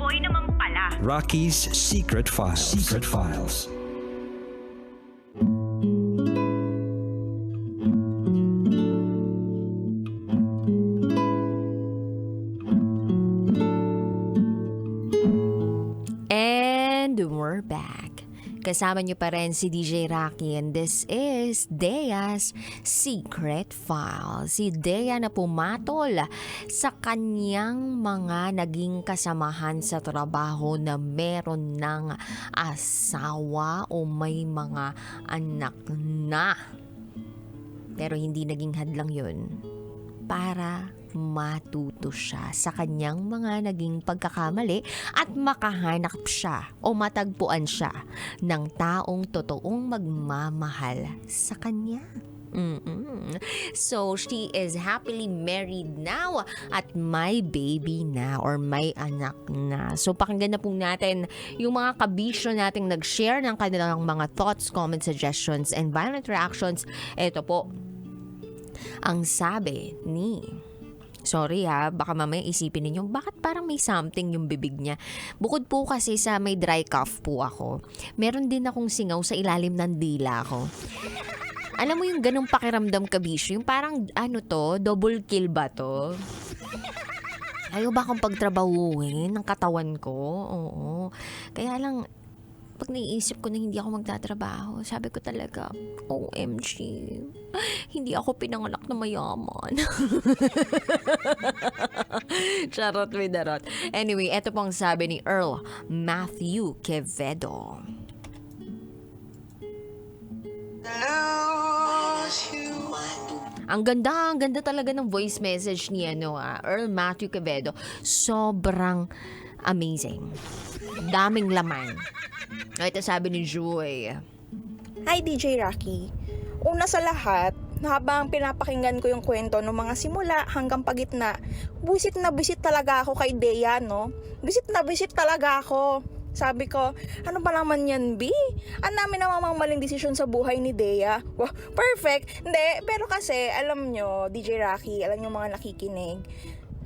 Boy naman pala. Rocky's Secret Files. Secret Files. And we're back. Kasama niyo pa rin si DJ Rocky and this is Dea's Secret File. Si Dea na pumatol sa kanyang mga naging kasamahan sa trabaho na meron ng asawa o may mga anak na. Pero hindi naging hadlang yun para matuto siya sa kanyang mga naging pagkakamali at makahanap siya o matagpuan siya ng taong totoong magmamahal sa kanya. So, she is happily married now at may baby na or may anak na. So, pakinggan na po natin yung mga kabisyo nating nag-share ng kanilang mga thoughts, comments, suggestions, and violent reactions. Ito po, ang sabi ni... Sorry ha, baka mamaya isipin ninyo, bakit parang may something yung bibig niya? Bukod po kasi sa may dry cough po ako, meron din akong singaw sa ilalim ng dila ko. Alam mo yung ganong pakiramdam kabisyo, yung parang double kill ba to? Ayaw ba akong pagtrabahuhin ng katawan ko? Oo. Kaya lang, pag naiisip ko na hindi ako magtatrabaho, sabi ko talaga, OMG, hindi ako pinanganak na mayaman. Charot with the rot. Anyway, eto pong sabi ni Earl Matthew Quevedo. Ang ganda talaga ng voice message ni Earl Matthew Quevedo. Sobrang amazing. Daming laman. Ito sabi ni Joy. Hi DJ Rocky. Una sa lahat, habang pinapakinggan ko yung kwento ng mga simula hanggang pagitna, busit na busit talaga ako kay Dea, no? Busit na busit talaga ako. Sabi ko, ano ba naman yan, B? Ang dami na maling desisyon sa buhay ni Dea. Wow, perfect. Hindi, pero kasi, alam nyo, DJ Rocky, alam nyo mga nakikinig,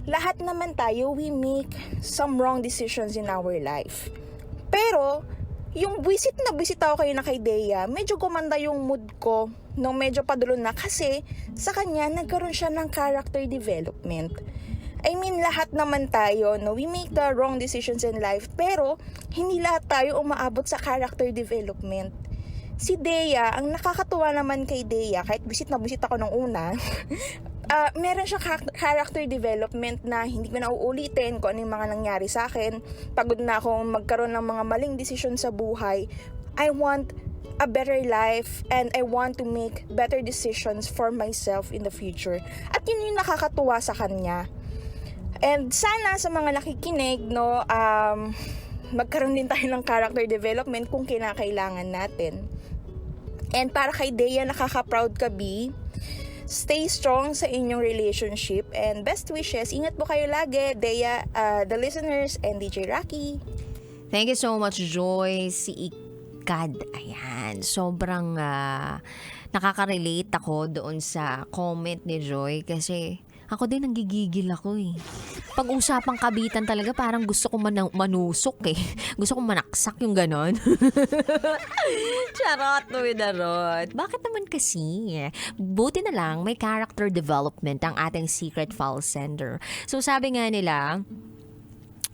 lahat naman tayo, we make some wrong decisions in our life. Pero, yung buwisit na buwisit ako kayo na kay Dea, medyo gumanda yung mood ko nung medyo padulo na kasi sa kanya nagkaroon siya ng character development. I mean, lahat naman tayo, no? We make the wrong decisions in life, pero hindi lahat tayo umaabot sa character development. Si Dea, ang nakakatuwa naman kay Dea, kahit buwisit na buwisit ako nung una, meron siya character development na hindi ko na uulitin kung ano yung mga nangyari sa akin. Pagod na akong magkaroon ng mga maling desisyon sa buhay. I want a better life and I want to make better decisions for myself in the future. At yun yung nakakatuwa sa kanya. And sana sa mga nakikinig, no, magkaroon din tayo ng character development kung kinakailangan natin. And para kay Dea, nakaka-proud ka, B. Stay strong sa inyong relationship and best wishes. Ingat po kayo lagi, Dea, the listeners, and DJ Rocky. Thank you so much, Joy. Si Ikad, ayan, sobrang nakaka-relate ako doon sa comment ni Joy kasi ako din nanggigigil ako eh. Pag-usapang kabitan talaga parang gusto ko manusok eh. Gusto ko manaksak yung ganon. Charot with the rot. Bakit naman kasi? Buti na lang may character development ang ating secret file sender. So sabi nga nila,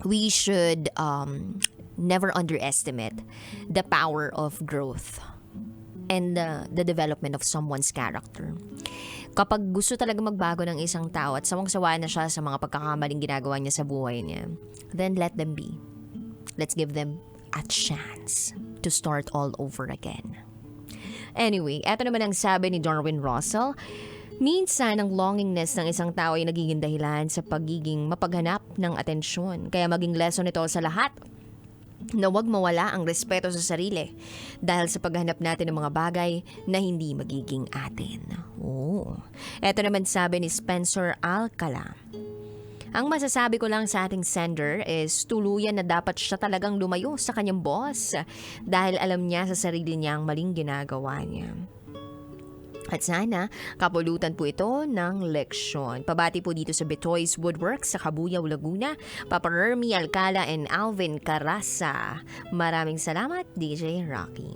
we should never underestimate the power of growth and the development of someone's character. Kapag gusto talaga magbago ng isang tao at sawang-sawa na siya sa mga pagkakamaling ginagawa niya sa buhay niya, then let them be. Let's give them a chance to start all over again. Anyway, eto naman ang sabi ni Darwin Russell. Minsan, ang longingness ng isang tao ay nagiging dahilan sa pagiging mapaghanap ng atensyon. Kaya maging lesson ito sa lahat na huwag mawala ang respeto sa sarili dahil sa paghanap natin ng mga bagay na hindi magiging atin. Ito naman sabi ni Spencer Alcala. Ang masasabi ko lang sa ating sender is tuluyan na dapat siya talagang lumayo sa kanyang boss dahil alam niya sa sarili niya ang maling ginagawa niya. At sana, kapulutan po ito ng leksyon. Pabati po dito sa Betoys Woodworks sa Cabuyao, Laguna, Papa Remy Alcala and Alvin Carasa. Maraming salamat, DJ Rocky.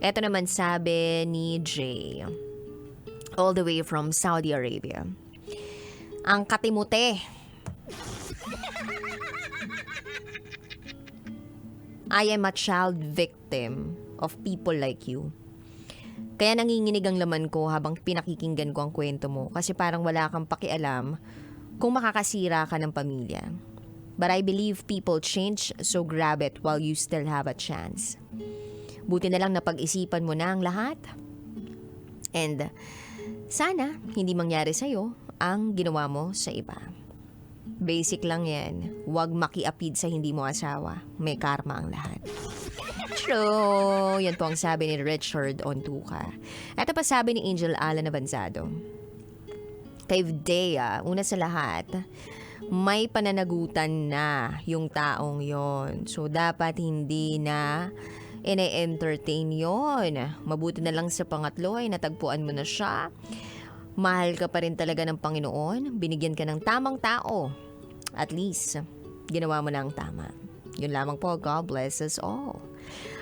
Ito naman sabi ni Jay, all the way from Saudi Arabia. Ang katimute. I am a child victim of people like you. Kaya nanginginig ang laman ko habang pinakikinggan ko ang kwento mo kasi parang wala kang pakialam kung makakasira ka ng pamilya. But I believe people change, so grab it while you still have a chance. Buti na lang napag-isipan mo na ang lahat. And sana hindi mangyari sa'yo ang ginawa mo sa iba. Basic lang yan. Huwag makiapid sa hindi mo asawa. May karma ang lahat. True. Yan po ang sabi ni Richard Ontuca. Ito pa sabi ni Angel Alan Avanzado. Kay Dea, una sa lahat, may pananagutan na yung taong yon. So, dapat hindi na ine-entertain yon. Mabuti na lang sa pangatlo ay natagpuan mo na siya. Mahal ka pa rin talaga ng Panginoon. Binigyan ka ng tamang tao. At least, ginawa mo na ang tama. Yun lamang po. God bless us all.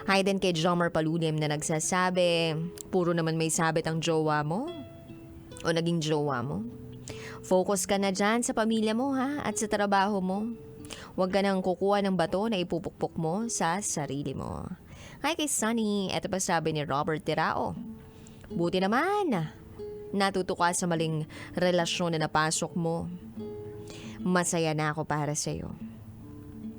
Hi din kay Jomar Palulim na nagsasabi, puro naman may sabit ang jowa mo o naging jowa mo. Focus ka na dyan sa pamilya mo ha at sa trabaho mo. Huwag ka nang kukuha ng bato na ipupukpok mo sa sarili mo. Hi kay Sunny, eto pa sabi ni Robert Tirao. Buti naman, natuto ka sa maling relasyon na napasok mo. Masaya na ako para sa'yo.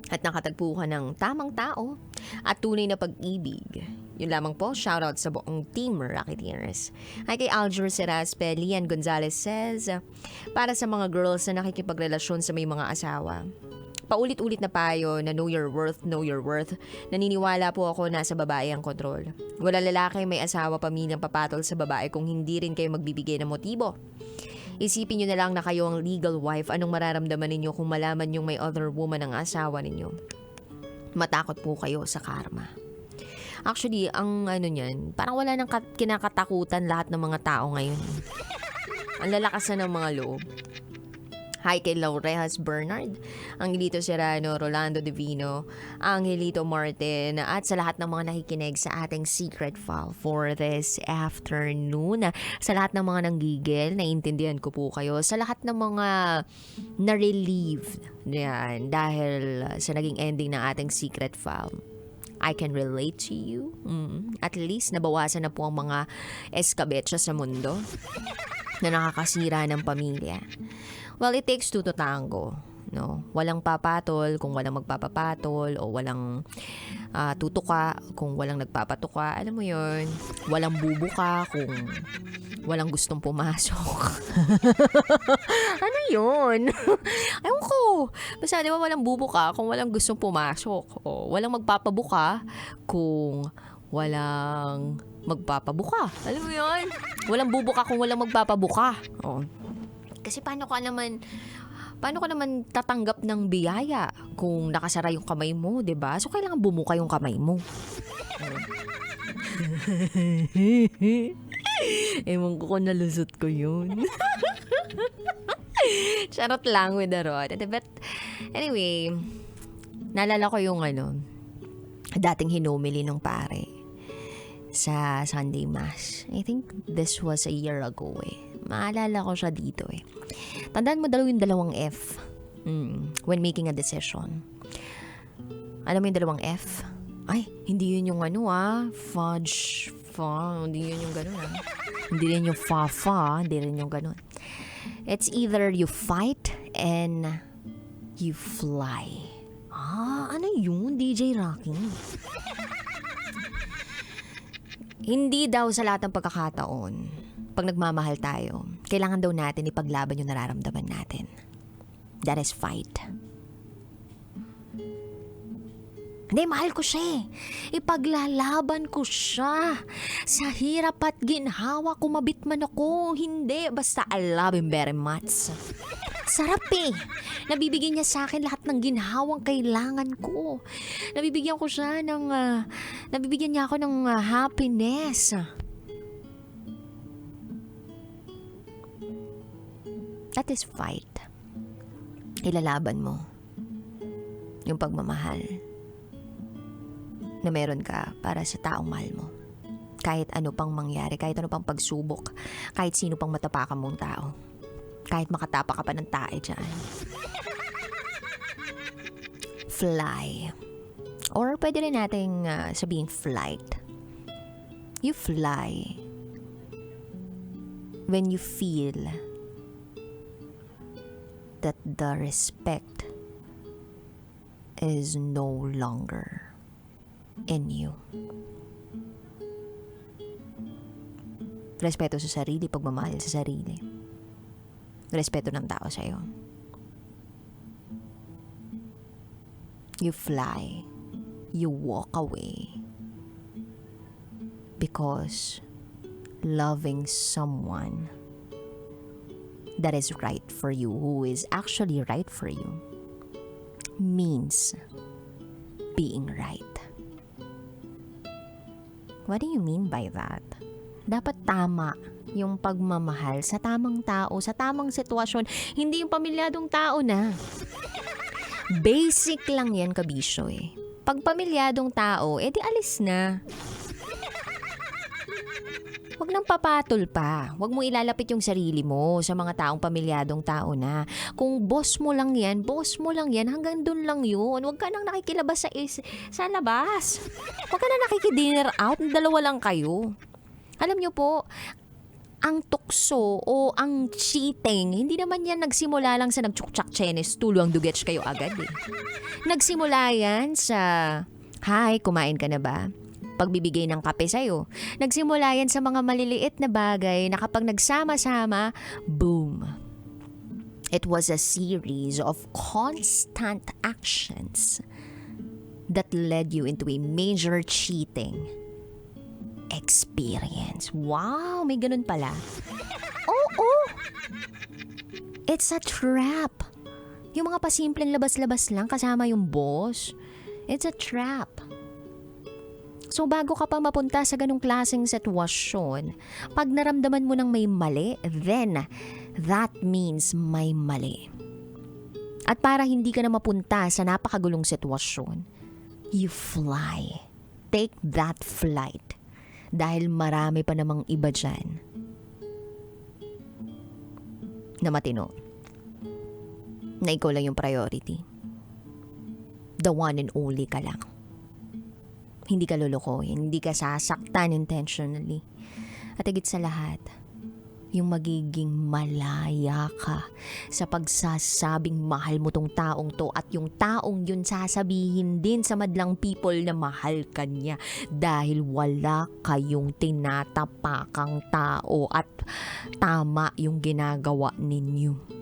At nakatagpo ka ng tamang tao at tunay na pag-ibig. Yun lamang po, shoutout sa buong team Rocketeers. Hi kay Aljur Seraspe, Lian Gonzalez says, para sa mga girls na nakikipagrelasyon sa may mga asawa. Paulit-ulit na payo na know your worth, know your worth. Naniniwala po ako na sa babae ang kontrol. Wala lalaki may asawa pamilyang papatol sa babae kung hindi rin kayo magbibigay ng motibo. Isipin nyo na lang na kayo ang legal wife, anong mararamdaman ninyo kung malaman yung may other woman ang asawa ninyo. Matakot po kayo sa karma. Actually, ang niyan, parang wala nang kinakatakutan lahat ng mga tao ngayon. Ang lalakas na ng mga loob. Hi kay Laurejas Bernard, Angelito Serrano, Rolando Divino, Angelito Martin, at sa lahat ng mga nakikinig sa ating secret file for this afternoon. Sa lahat ng mga nanggigil, naiintindihan ko po kayo. Sa lahat ng mga na-relieved yan, dahil sa naging ending ng ating secret file. I can relate to you. At least nabawasan na po ang mga eskabetsa sa mundo na nakakasira ng pamilya. Well, it takes two to tango. No? Walang papatol kung walang magpapapatol o walang tutuka kung walang nagpapatuka. Alam mo yun, walang bubuka kung walang gustong pumasok. Ano yun? Ewan ko. Basta di ba walang bubuka kung walang gustong pumasok. O walang magpapabuka kung walang magpapabuka. Alam mo yun? Walang bubuka kung walang magpapabuka. O. Kasi paano ka naman tatanggap ng biyaya kung nakasara yung kamay mo, 'di ba? So kailangan bumuka yung kamay mo. Ewan ko kung nalusot ko yun. Charot lang with the rod. But anyway, naalala ko yung dating hinumili ng pare sa Sunday Mass. I think this was a year ago Maalala ko siya dito Tandaan mo yung dalawang F when making a decision. Alam mo yung dalawang F? Ay, hindi yun yung fudge, hindi yun yung ganun Hindi rin yung fa, hindi rin yung ganun. It's either you fight and you fly. Ano yun, DJ Rocky? Hindi daw sa lahat ng pagkakataon, pag nagmamahal tayo, kailangan daw natin ipaglaban yung nararamdaman natin. That is fight. Hindi, mahal ko siya Ipaglalaban ko siya. Sa hirap at ginhawa, kumabit man ako. Hindi, basta I love him very much. Sarap Nabibigyan niya sa akin lahat ng ginhawang kailangan ko. Nabibigyan niya ako ng happiness. at this fight, ilalaban mo yung pagmamahal na meron ka para sa taong mahal mo. Kahit ano pang mangyari, kahit ano pang pagsubok, kahit sino pang matapakan mong tao, kahit makatapa ka pa ng tae dyan. Fly. Or pwede rin nating sabihin flight. You fly when you feel that the respect is no longer in you. Respeto sa sarili, pagmamahal sa sarili. Respeto ng tao sa'yo. You fly. You walk away. Because loving someone that is right for you, who is actually right for you, means being right. What do you mean by that? Dapat tama yung pagmamahal sa tamang tao, sa tamang sitwasyon, hindi yung pamilyadong tao na. Basic lang yan, kabisyo eh. Pag pamilyadong tao, edi alis na. Huwag nang papatol pa. Huwag mo ilalapit yung sarili mo sa mga taong pamilyadong tao na. Kung boss mo lang yan, hanggang dun lang yun. Huwag ka nang nakikilabas sa labas. Huwag ka nang nakikidinner out, dalawa lang kayo. Alam nyo po, ang tukso o ang cheating, hindi naman yan nagsimula lang sa nagtsuktsak chenes, tulo ang dugets kayo agad eh. Nagsimula yan sa, hi, kumain ka na ba? Pagbibigay ng kape sa'yo. Nagsimula yan sa mga maliliit na bagay na kapag nagsama-sama, boom. It was a series of constant actions that led you into a major cheating experience. Wow, may ganun pala. Oo. It's a trap. Yung mga pasimpleng labas-labas lang kasama yung boss. It's a trap. So bago ka pa mapunta sa ganung klaseng sitwasyon, pag naramdaman mo ng may mali, then that means may mali. At para hindi ka na mapunta sa napakagulong sitwasyon, you fly. Take that flight. Dahil marami pa namang iba dyan na matino. Na ikaw lang yung priority. The one and only ka lang. Hindi ka lulukohin, hindi ka sasaktan intentionally. At higit sa lahat, yung magiging malaya ka sa pagsasabing mahal mo tong taong to at yung taong yun sasabihin din sa madlang people na mahal ka niya dahil wala kayong tinatapakang tao at tama yung ginagawa ninyo.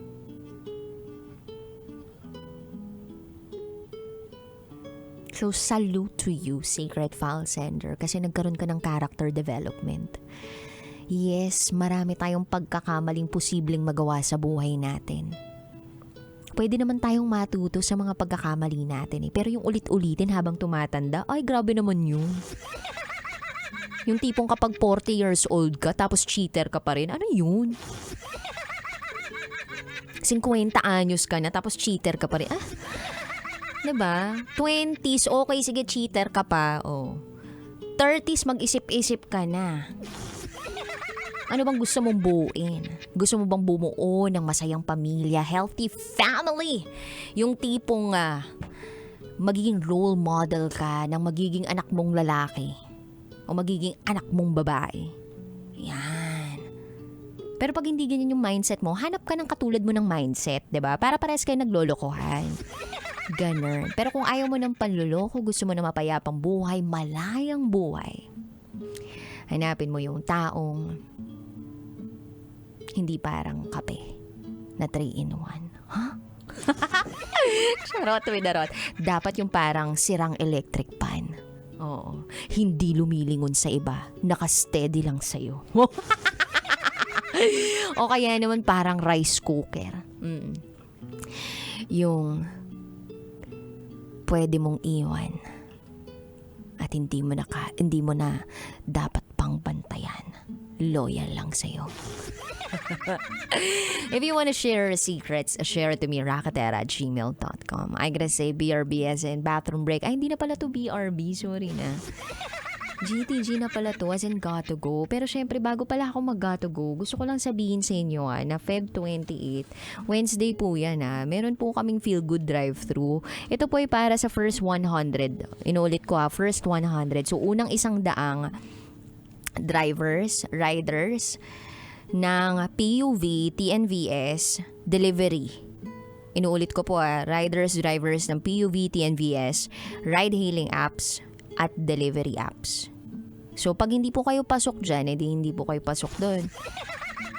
So salute to you, Sacred File Sender, kasi nagkaroon ka ng character development. Yes, marami tayong pagkakamaling posibleng magawa sa buhay natin. Pwede naman tayong matuto sa mga pagkakamali natin eh. Pero yung ulit-ulitin habang tumatanda, ay grabe naman yun. Yung tipong kapag 40 years old ka tapos cheater ka pa rin, ano yun? 50 anyos ka na tapos cheater ka pa rin. Diba? 20s, okay, sige, cheater ka pa. Oh. 30s, mag-isip-isip ka na. Ano bang gusto mong buuin? Gusto mo bang bumuo ng masayang pamilya, healthy family? Yung tipong magiging role model ka ng magiging anak mong lalaki o magiging anak mong babae. Yan. Pero pag hindi ganyan yung mindset mo, hanap ka ng katulad mo ng mindset, 'di ba? Para parehas kayo naglolokohan. Ganun. Pero kung ayaw mo ng panloloko, gusto mo na mapayapang buhay, malayang buhay, hanapin mo yung taong hindi parang kape na 3-in-1. Huh? Charot, winarot. Dapat yung parang sirang electric pan. Oo. Hindi lumilingon sa iba. Nakasteady lang sa'yo. O kaya naman parang rice cooker. Yung pwede mong iwan at hindi mo na dapat pang bantayan. loyal lang sa'yo. If you want to share secrets, share it to me, rakatera@gmail.com. I gotta say BRB as in bathroom break. Ay, hindi na pala to BRB. Sorry na. GTG na pala to as in got to go. Pero syempre, bago pala ako mag-got to go, gusto ko lang sabihin sa inyo na Feb 28, Wednesday po yan meron po kaming feel good drive-thru. Ito po ay para sa first 100. Inulit ko first 100. So, unang 100 drivers, riders, ng PUV, TNVS, delivery. Inuulit ko po riders, drivers ng PUV, TNVS, ride-hailing apps, at delivery apps. So, pag hindi po kayo pasok dyan, hindi po kayo pasok doon.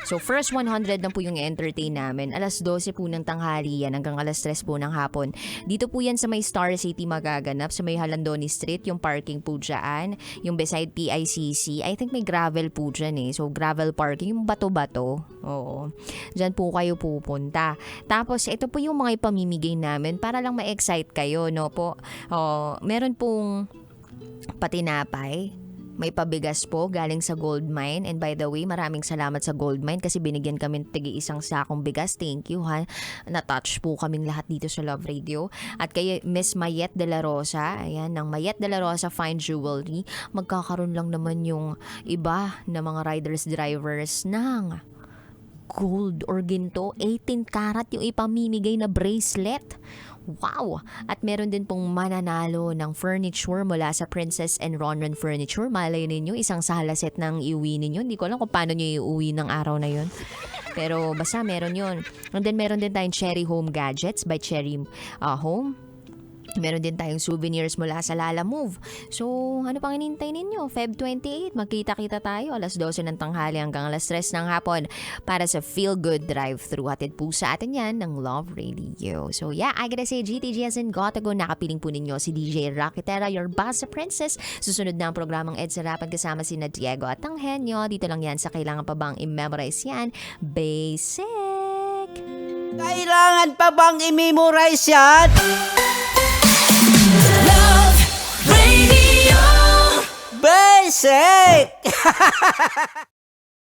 So, first 100 na po yung entertain namin. Alas 12 po ng tanghali yan hanggang alas 3 po ng hapon. Dito po yan sa may Star City magaganap, sa may Halandoni Street, yung parking po dyan, yung beside PICC. I think may gravel po dyan So, gravel parking, yung bato-bato. Oo. Dyan po kayo pupunta. Tapos, ito po yung mga ipamimigay namin para lang ma-excite kayo, no po. Meron pong patinapay. May pabigas po galing sa Gold Mine. And by the way, maraming salamat sa Gold Mine kasi binigyan kami tig-isang sakong bigas. Thank you Na-touch po kaming lahat dito sa Love Radio. At kay Miss Mayet de la Rosa, ayan, ng Mayet de la Rosa Fine Jewelry, magkakaroon lang naman yung iba na mga riders, drivers ng gold or ginto. 18 karat yung ipamimigay na bracelet. Wow! At meron din pong mananalo ng furniture mula sa Princess and Ronron Furniture. Malay ninyo, isang sala set ng iuwi ninyo. Hindi ko alam kung paano nyo iuwi ng araw na yun. Pero basta meron yun. And then meron din tayong Cherry Home Gadgets by Cherry Home. Meron din tayong souvenirs mula sa Lala Move. So, ano pang hinintay ninyo? Feb 28, magkita-kita tayo alas 12 ng tanghali hanggang alas 3 ng hapon para sa Feel Good Drive-Thru. Hatid po sa atin yan ng Love Radio. So, yeah, I gotta say, GTG as in got to go. Nakapiling po ninyo si DJ Rakitera, your boss princess. Susunod na ang programang Ed Sarapan kasama si Diego at Tanghenyo. Dito lang yan sa Kailangan Pa Bang I-Memorize Yan? Basic! Kailangan pa bang i-memorize yan? Love Radio. Basic!